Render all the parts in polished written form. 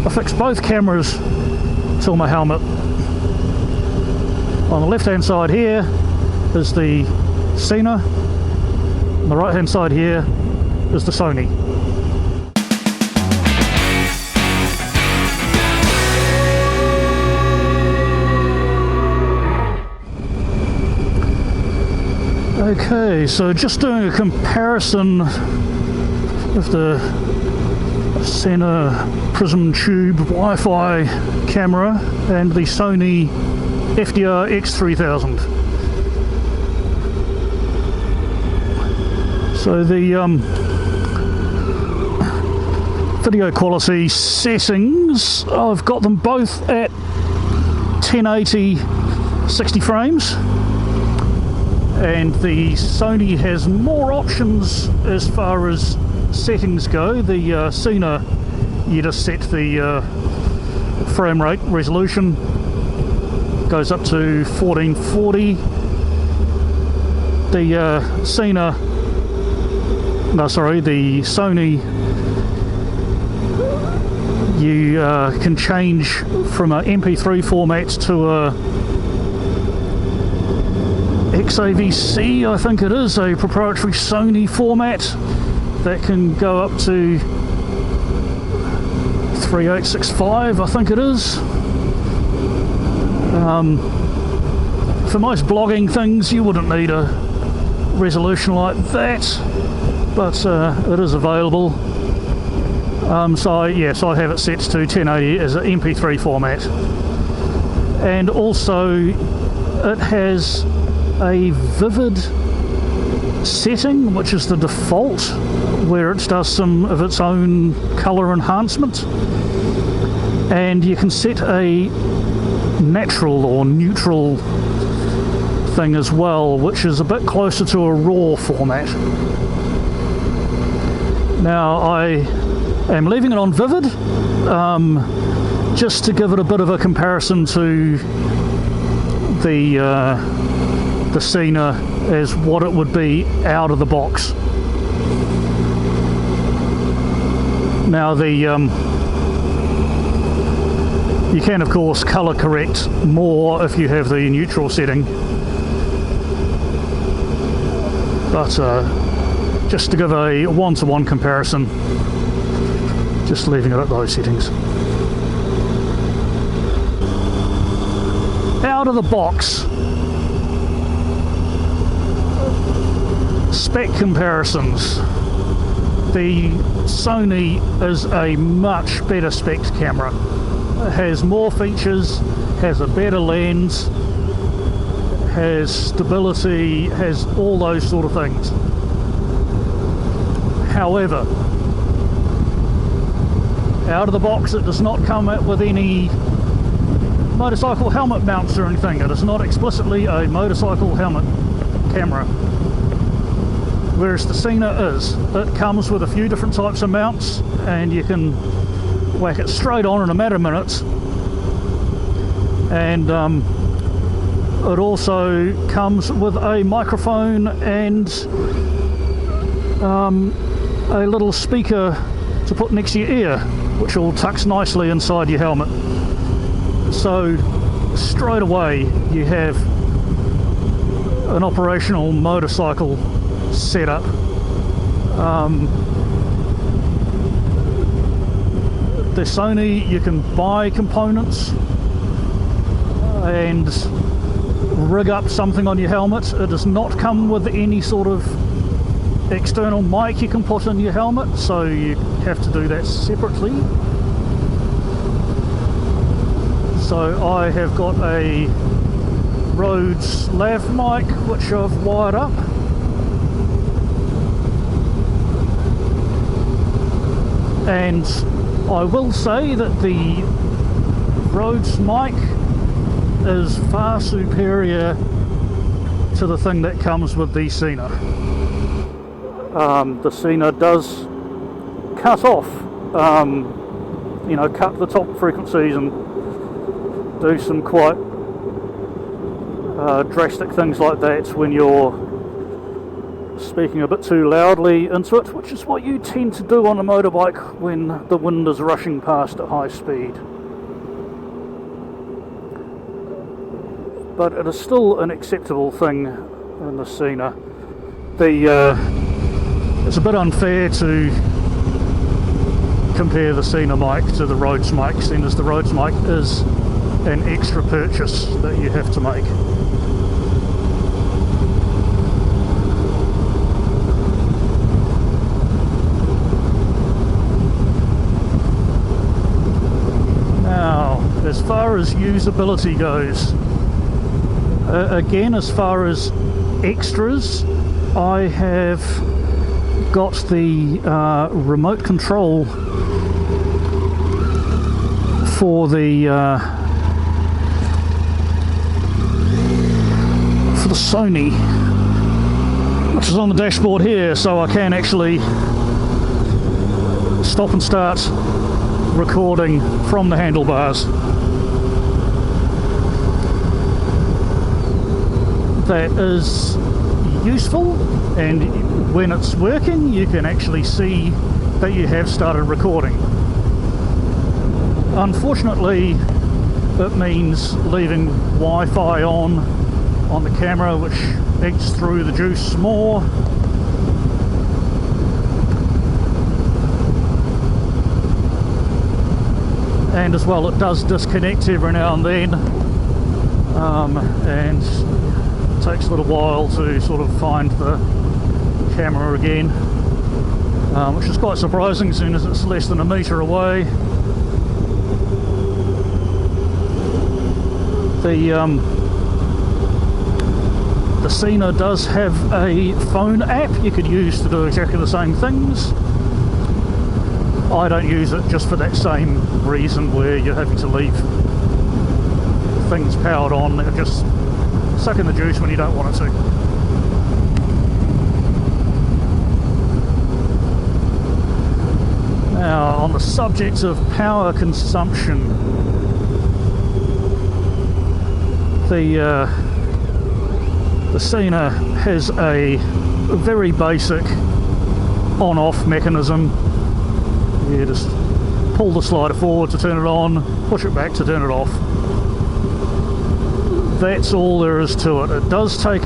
I fixed both cameras to my helmet. On the left hand side here is the Sena, on the right hand side here is the Sony. Okay, so just doing a comparison of the Sena Prism Tube Wi-Fi camera and the Sony FDR-X3000. So the video quality settings, I've got them both at 1080 60 frames, and the Sony has more options as far as settings go. The Sena, you just set the frame rate resolution, goes up to 1440. The the Sony, you can change from an MP3 format to a XAVC, I think it is, a proprietary Sony format that can go up to 3865, I think it is. For most blogging things you wouldn't need a resolution like that, but it is available. So yes, I have it set to 1080 as an MP3 format, and also it has a vivid setting, which is the default, where it does some of its own color enhancement, and you can set a natural or neutral thing as well, which is a bit closer to a raw format. Now I am leaving it on vivid just to give it a bit of a comparison to the Sena as what it would be out of the box. Now you can of course color correct more if you have the neutral setting, but just to give a one-to-one comparison, just leaving it at those settings. Out of the box, spec comparisons. The Sony is a much better spec camera. It has more features, has a better lens, has stability, has all those sort of things. However, out of the box it does not come with any motorcycle helmet mounts or anything. It is not explicitly a motorcycle helmet camera, whereas the Sena is. It comes with a few different types of mounts, and you can whack it straight on in a matter of minutes. And it also comes with a microphone and a little speaker to put next to your ear, which all tucks nicely inside your helmet. So straight away you have an operational motorcycle setup. The Sony, you can buy components and rig up something on your helmet. It does not come with any sort of external mic you can put in your helmet, so you have to do that separately. So I have got a Rhodes lav mic which I've wired up, and I will say that the Rhodes mic is far superior to the thing that comes with the Sena. The Sena does cut off, cut the top frequencies and do some quite drastic things like that when you're speaking a bit too loudly into it, which is what you tend to do on a motorbike when the wind is rushing past at high speed. But it is still an acceptable thing in the Sena. It's a bit unfair to compare the Sena mic to the Rhodes mic, seeing as the Rhodes mic is an extra purchase that you have to make. Now, as far as usability goes, again, as far as extras, I have got the remote control for the Sony, which is on the dashboard here, so I can actually stop and start recording from the handlebars. That is useful, and when it's working you can actually see that you have started recording. Unfortunately, it means leaving Wi-Fi on the camera, which eats through the juice more. And as well, it does disconnect every now and then, and it takes a little while to sort of find the camera again, which is quite surprising as soon as it's less than a metre away. The Sena does have a phone app you could use to do exactly the same things. I don't use it just for that same reason, where you're having to leave things powered on. They're just sucking the juice when you don't want it to. Now, on the subject of power consumption, the Sena has a very basic on-off mechanism. You just pull the slider forward to turn it on, push it back to turn it off. That's all there is to it. It does take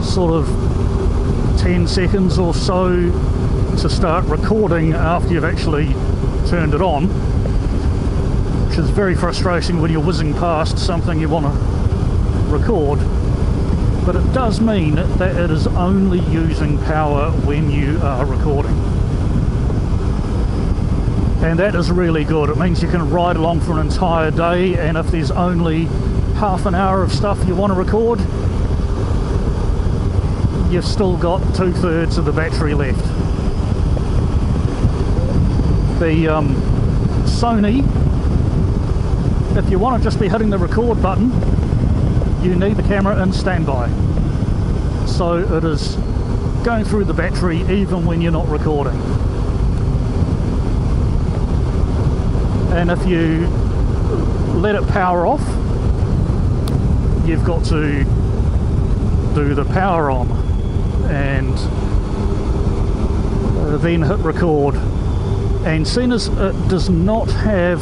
sort of 10 seconds or so to start recording after you've actually turned it on, which is very frustrating when you're whizzing past something you want to record. But it does mean that it is only using power when you are recording. And that is really good. It means you can ride along for an entire day, and if there's only half an hour of stuff you want to record, you've still got 2/3 of the battery left. The Sony, if you want to just be hitting the record button, you need the camera in standby. So it is going through the battery even when you're not recording. And if you let it power off, you've got to do the power on and then hit record. And seeing as it does not have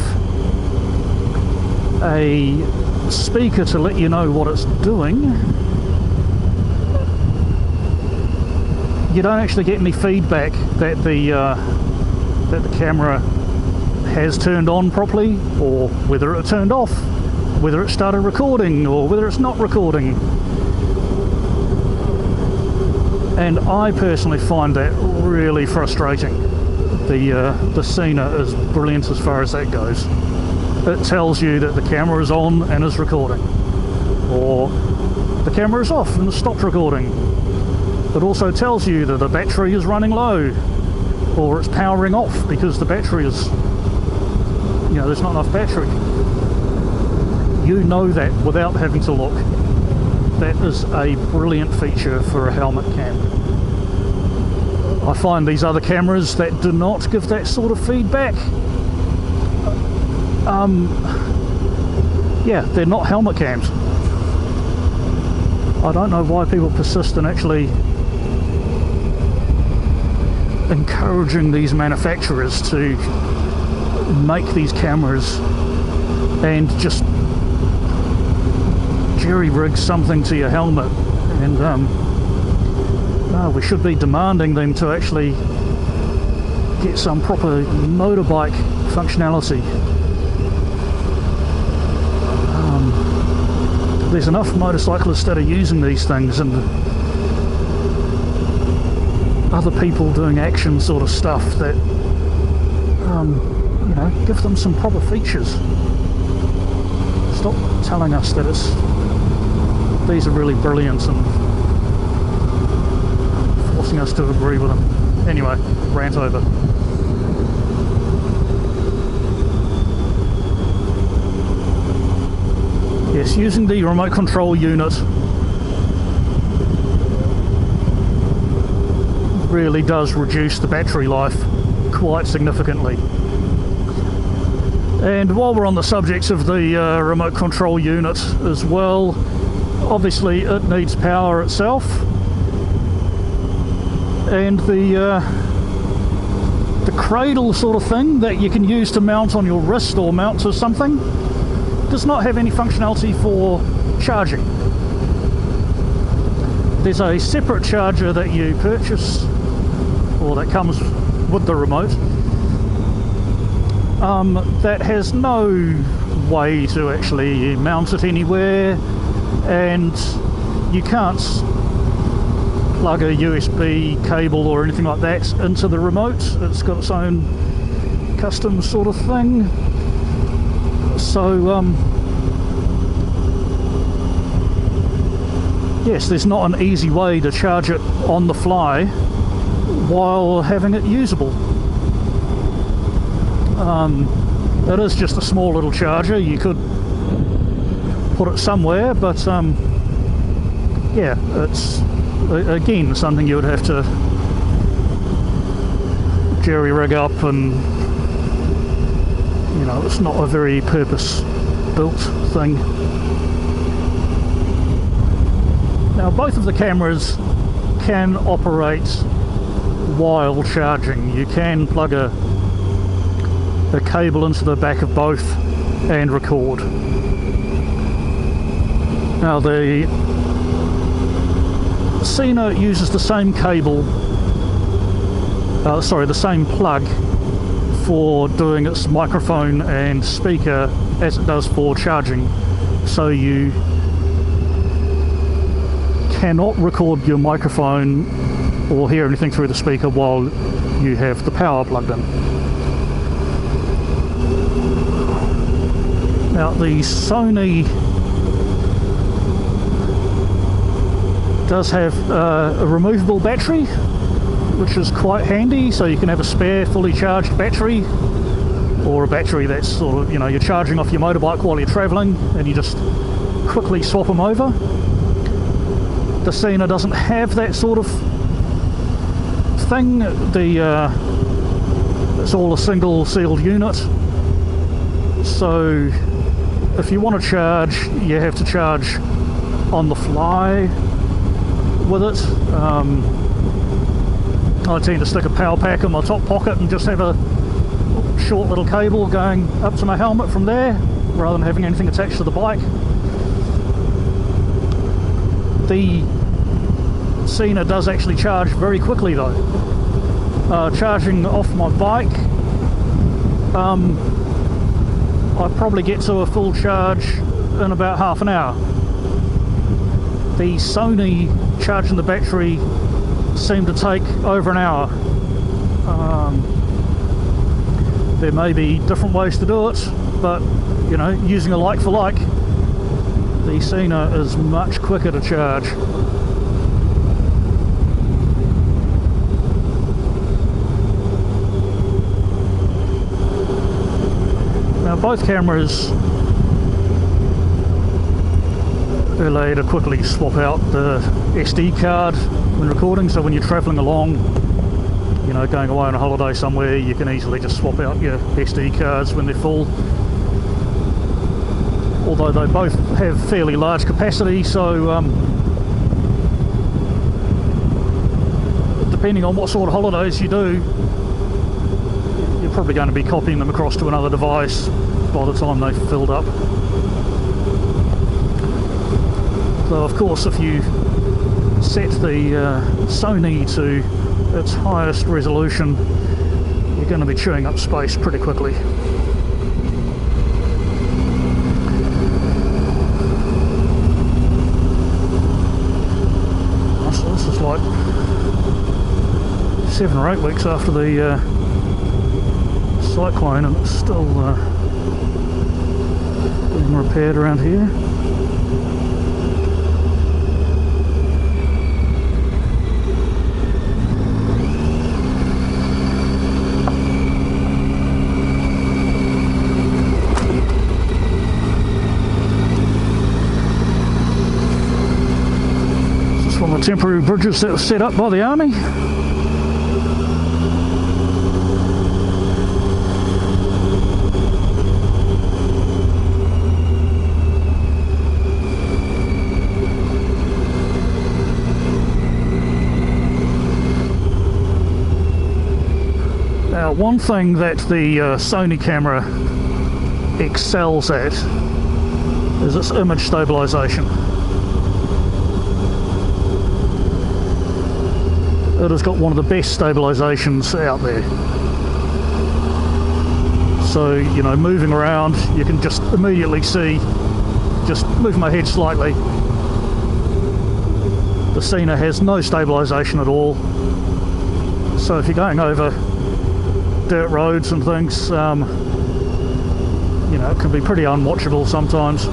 a speaker to let you know what it's doing, you don't actually get any feedback that the camera has turned on properly, or whether it turned off, whether it started recording, or whether it's not recording. And I personally find that really frustrating. The Sena is brilliant as far as that goes. It tells you that the camera is on and is recording, or the camera is off and has stopped recording. It also tells you that the battery is running low, or it's powering off because the battery is, there's not enough battery. You know that without having to look. That is a brilliant feature for a helmet cam. I find these other cameras that do not give that sort of feedback, they're not helmet cams. I don't know why people persist in actually encouraging these manufacturers to make these cameras and just jerry-rig something to your helmet, and we should be demanding them to actually get some proper motorbike functionality. There's enough motorcyclists that are using these things, and other people doing action sort of stuff, that you know, give them some proper features. Stop telling us that these are really brilliant and forcing us to agree with them. Anyway, rant over. Yes, using the remote control unit really does reduce the battery life quite significantly. And while we're on the subject of the remote control unit as well, obviously it needs power itself, and the cradle sort of thing that you can use to mount on your wrist or mount to something does not have any functionality for charging. There's a separate charger that you purchase, or that comes with the remote, that has no way to actually mount it anywhere, and you can't plug a USB cable or anything like that into the remote. It's got its own custom sort of thing. So yes, there's not an easy way to charge it on the fly while having it usable. It is just a small little charger. You could put it somewhere, but yeah, it's again something you would have to jerry rig up, and you know, it's not a very purpose-built thing. Now, both of the cameras can operate while charging. You can plug a cable into the back of both and record. Now, the Sena uses the same cable, the same plug for doing its microphone and speaker as it does for charging. So you cannot record your microphone or hear anything through the speaker while you have the power plugged in. Now, the Sony does have a removable battery, which is quite handy, so you can have a spare fully charged battery, or a battery that's sort of, you know, you're charging off your motorbike while you're travelling and you just quickly swap them over. The Sena doesn't have that sort of thing. It's all a single sealed unit, so if you want to charge, you have to charge on the fly with it. I tend to stick a power pack in my top pocket and just have a short little cable going up to my helmet from there, rather than having anything attached to the bike. The Sena does actually charge very quickly though. Charging off my bike, I probably get to a full charge in about half an hour. The Sony charging the battery seemed to take over an hour. There may be different ways to do it, but you know, using a like for like, the Sena is much quicker to charge. Now, both cameras allow you to quickly swap out the SD card when recording, so when you're travelling along, you know, going away on a holiday somewhere, you can easily just swap out your SD cards when they're full. Although they both have fairly large capacity, so depending on what sort of holidays you do, you're probably going to be copying them across to another device by the time they've filled up. So of course, if you set the Sony to its highest resolution, you're going to be chewing up space pretty quickly. So this is like 7 or 8 weeks after the cyclone, and it's still being repaired around here. One of the temporary bridges that was set up by the army. Now, one thing that the Sony camera excels at is its image stabilization. It has got one of the best stabilizations out there. So, you know, moving around, you can just immediately see, just move my head slightly, the Sena has no stabilization at all. So if you're going over dirt roads and things, you know, it can be pretty unwatchable sometimes.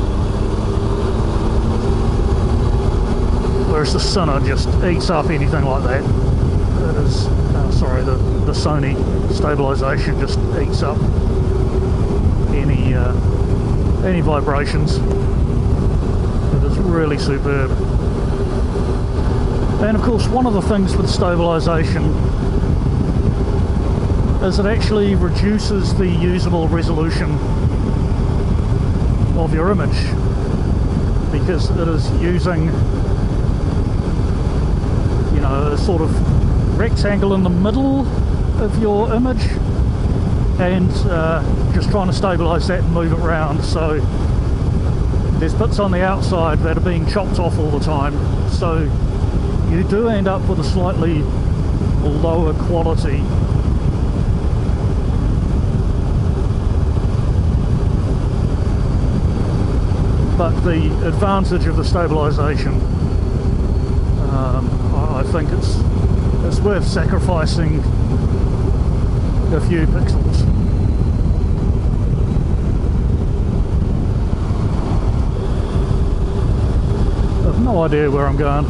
Whereas the Sena just eats up anything like that. It is, sorry, the Sony stabilization just eats up any vibrations. It is really superb. And of course, one of the things with stabilization is it actually reduces the usable resolution of your image, because it is using, you know, a sort of rectangle in the middle of your image and just trying to stabilize that and move it around. So there's bits on the outside that are being chopped off all the time, so you do end up with a slightly lower quality. But the advantage of the stabilization, I think it's worth sacrificing a few pixels. I've no idea where I'm going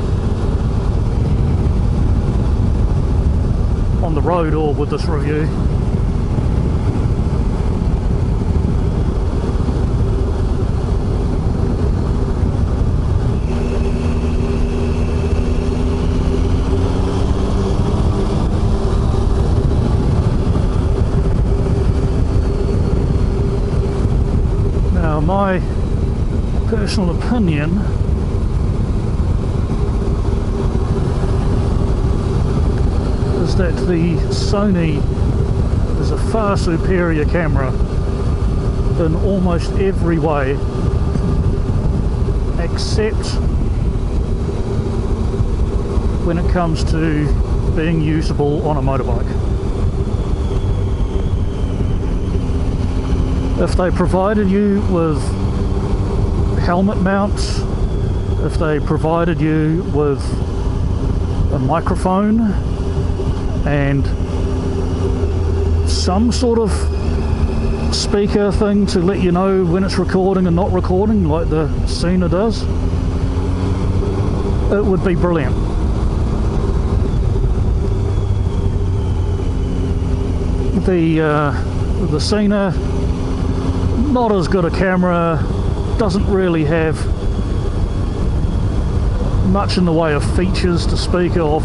on the road or with this review. My personal opinion is that the Sony is a far superior camera in almost every way, except when it comes to being usable on a motorbike. If they provided you with helmet mounts, if they provided you with a microphone and some sort of speaker thing to let you know when it's recording and not recording, like the Sena does, it would be brilliant. The Sena, not as good a camera, doesn't really have much in the way of features to speak of,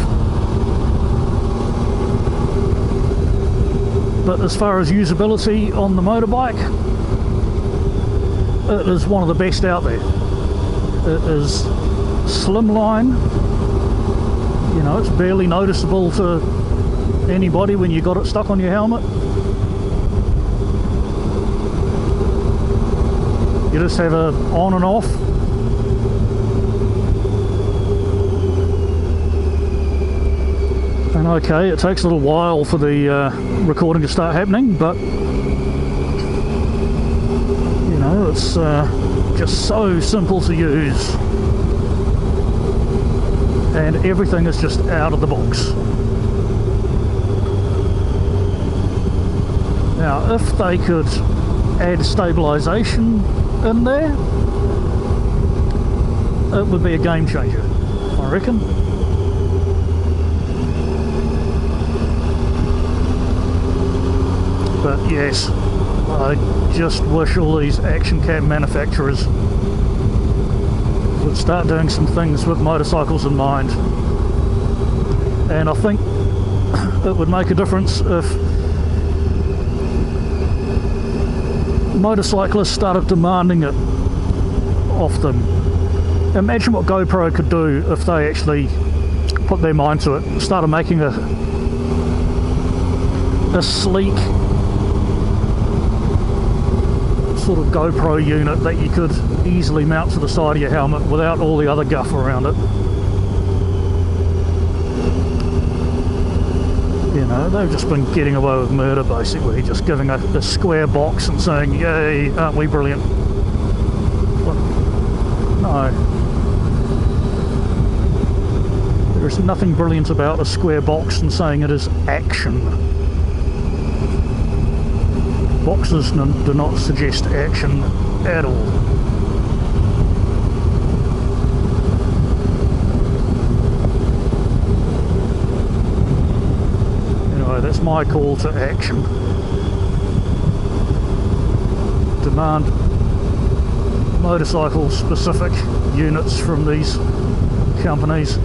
but as far as usability on the motorbike, it is one of the best out there. It is slimline, You know, it's barely noticeable to anybody when you got it stuck on your helmet. You just have a on and off. And okay, it takes a little while for the recording to start happening, but you know, it's just so simple to use. And everything is just out of the box. Now, if they could add stabilization in there, it would be a game changer, I reckon. But yes, I just wish all these action cam manufacturers would start doing some things with motorcycles in mind. And I think it would make a difference if motorcyclists started demanding it off them. Imagine what GoPro could do if they actually put their mind to it, started making a sleek sort of GoPro unit that you could easily mount to the side of your helmet without all the other guff around it. You know, they've just been getting away with murder, basically, just giving a square box and saying, yay, aren't we brilliant? But no. There's nothing brilliant about a square box and saying it is action. Boxes do not suggest action at all. Anyway, that's my call to action. Demand motorcycle specific units from these companies.